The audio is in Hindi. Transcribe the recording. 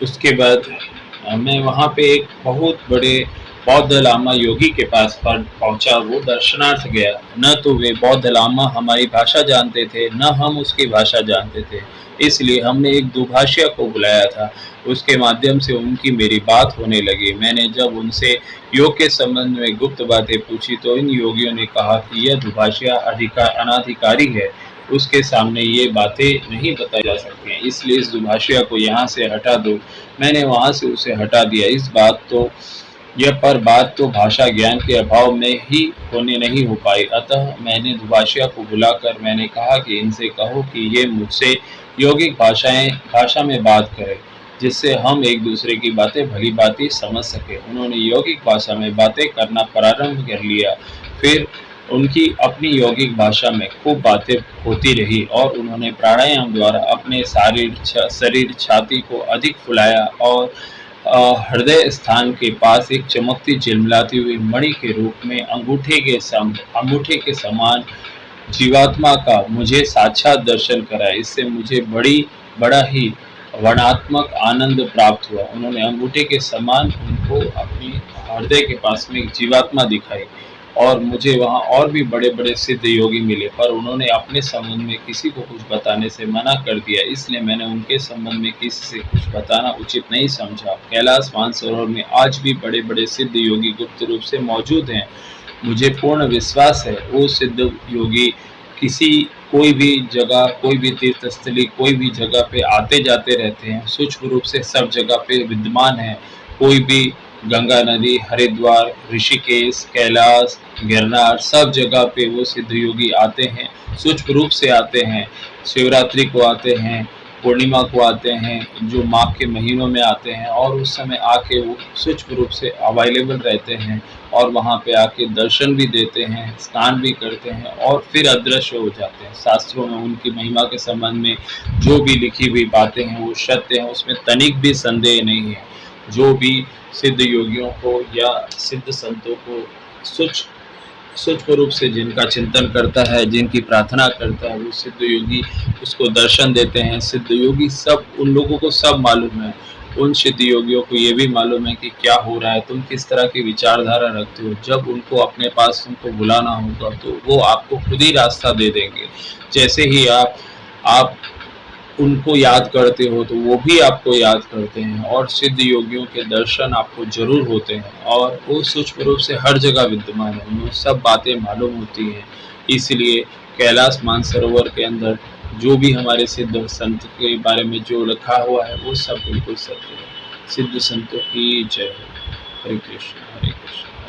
उसके बाद मैं वहाँ पे एक बहुत बड़े बौद्ध लामा योगी के पास पर पहुँचा, वो दर्शनार्थ गया। न तो वे बौद्ध लामा हमारी भाषा जानते थे, न हम उसकी भाषा जानते थे। इसलिए हमने एक दुभाषिया को बुलाया था। उसके माध्यम से उनकी मेरी बात होने लगी। मैंने जब उनसे योग के संबंध में गुप्त बातें पूछी तो इन योगियों ने कहा कि यह दुभाषिया अनाधिकारी है, उसके सामने ये बातें नहीं बताई जा सकती हैं, इसलिए इस दुभाषिया को यहाँ से हटा दो। मैंने वहाँ से उसे हटा दिया। बात तो भाषा ज्ञान के अभाव में ही होने नहीं हो पाई। अतः मैंने दुभाषिया को बुलाकर मैंने कहा कि इनसे कहो कि ये मुझसे यौगिक भाषा में बात करें, जिससे हम एक दूसरे की बातें भली भांति समझ सके। उन्होंने यौगिक भाषा में बातें करना प्रारंभ कर लिया। फिर उनकी अपनी यौगिक भाषा में खूब बातें होती रही और उन्होंने प्राणायाम द्वारा अपने शरीर छाती को अधिक फुलाया और हृदय स्थान के पास एक चमकती झिलमिलाती हुई मणि के रूप में अंगूठे के समान जीवात्मा का मुझे साक्षात दर्शन कराया। इससे मुझे बड़ा ही वर्णनात्मक आनंद प्राप्त हुआ। उन्होंने अंगूठे के समान उनको अपनी हृदय के पास में एक जीवात्मा दिखाई और मुझे वहाँ और भी बड़े बड़े सिद्ध योगी मिले, पर उन्होंने अपने संबंध में किसी को कुछ बताने से मना कर दिया। इसलिए मैंने उनके संबंध में किसी से कुछ बताना उचित नहीं समझा। कैलाश मानसरोवर में आज भी बड़े बड़े सिद्ध योगी गुप्त रूप से मौजूद हैं। मुझे पूर्ण विश्वास है वो सिद्ध योगी कोई भी जगह, कोई भी तीर्थ स्थली, कोई भी जगह पे आते जाते रहते हैं, सूक्ष्म रूप से सब जगह पे विद्यमान है। कोई भी गंगा नदी, हरिद्वार, ऋषिकेश, कैलाश, गिरनार, सब जगह पे वो सिद्ध योगी आते हैं, सूक्ष्म रूप से आते हैं। शिवरात्रि को आते हैं, पूर्णिमा को आते हैं, जो माघ के महीनों में आते हैं और उस समय आके वो सूक्ष्म रूप से अवेलेबल रहते हैं और वहाँ पे आके दर्शन भी देते हैं, स्नान भी करते हैं और फिर अदृश्य हो जाते हैं। शास्त्रों में उनकी महिमा के संबंध में जो भी लिखी हुई बातें हैं वो सत्य हैं, उसमें तनिक भी संदेह नहीं है। जो भी सिद्ध योगियों को या सिद्ध संतों को सूक्ष्म रूप से जिनका चिंतन करता है, जिनकी प्रार्थना करता है, वो सिद्ध योगी उसको दर्शन देते हैं। सिद्ध योगी सब उन लोगों को सब मालूम है। उन सिद्ध योगियों को ये भी मालूम है कि क्या हो रहा है, तुम किस तरह की विचारधारा रखते हो। जब उनको अपने पास तुमको बुलाना होगा तो वो आपको खुद ही रास्ता दे देंगे। जैसे ही आप उनको याद करते हो तो वो भी आपको याद करते हैं और सिद्ध योगियों के दर्शन आपको जरूर होते हैं और वो सूक्ष्म रूप से हर जगह विद्यमान है, उन्हें सब बातें मालूम होती हैं। इसलिए कैलाश मानसरोवर के अंदर जो भी हमारे सिद्ध संत के बारे में जो लिखा हुआ है वो सब बिल्कुल सत्य है। सिद्ध संतों की जय हो। हरे कृष्ण हरे कृष्ण।